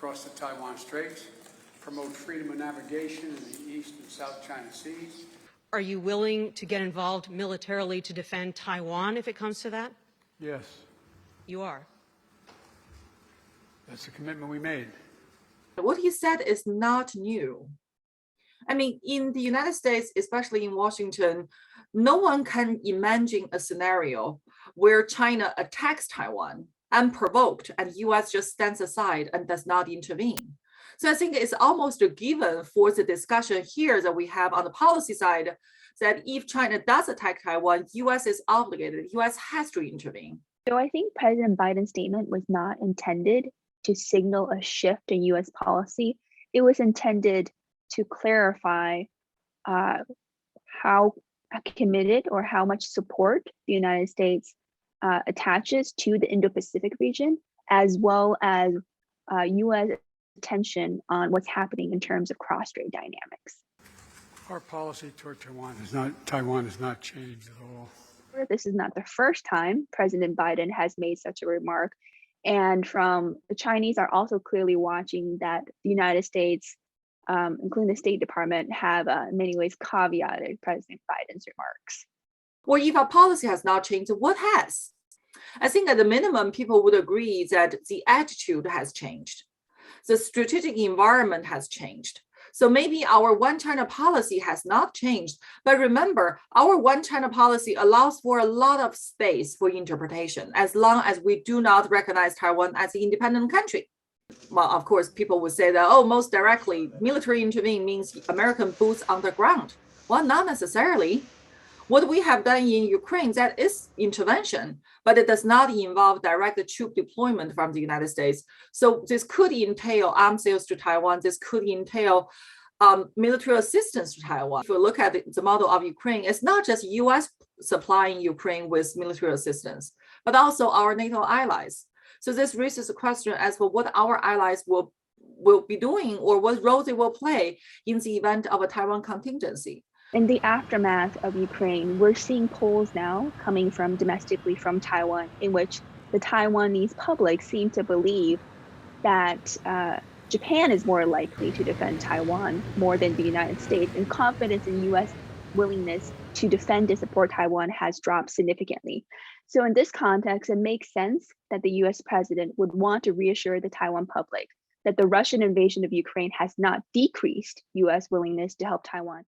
across the Taiwan Straits, promote freedom of navigation in the East and South China Seas. Are you willing to get involved militarily to defend Taiwan if it comes to that? Yes, You are. that's the commitment we made. What he said is not new. I mean, in the United States, especially in Washington, no one can imagine a scenario where China attacks Taiwan unprovoked and US just stands aside and does not intervene. So I think it's almost a given for the discussion here that we have on the policy side that if China does attack Taiwan, US is obligated, US has to intervene. So I think President Biden's statement was not intended to signal a shift in US policy. It was intended to clarify how committed or how much support the United States attaches to the Indo-Pacific region, as well as US attention on what's happening in terms of cross-strait dynamics. Our policy toward Taiwan has not changed at all. This is not the first time President Biden has made such a remark. And from the Chinese are also clearly watching that the United States, including the State Department, have in many ways caveated President Biden's remarks. Well, if our policy has not changed, what has? I think at the minimum, people would agree that the attitude has changed. The strategic environment has changed. So maybe our one China policy has not changed, but remember, our one China policy allows for a lot of space for interpretation as long as we do not recognize Taiwan as an independent country. Well, of course, people would say that, oh, most directly, military intervene means American boots on the ground. Well, not necessarily. What we have done in Ukraine, that is intervention, but it does not involve direct troop deployment from the United States. So this could entail arms sales to Taiwan. This could entail military assistance to Taiwan. If you look at the model of Ukraine, it's not just US supplying Ukraine with military assistance, but also our NATO allies. So this raises a question as for what our allies will be doing or what role they will play in the event of a Taiwan contingency. In the aftermath of Ukraine, we're seeing polls now coming from domestically from Taiwan, in which the Taiwanese public seem to believe that Japan is more likely to defend Taiwan more than the United States, and confidence in U.S. willingness to defend and support Taiwan has dropped significantly. So in this context, it makes sense that the U.S. president would want to reassure the Taiwan public that the Russian invasion of Ukraine has not decreased U.S. willingness to help Taiwan.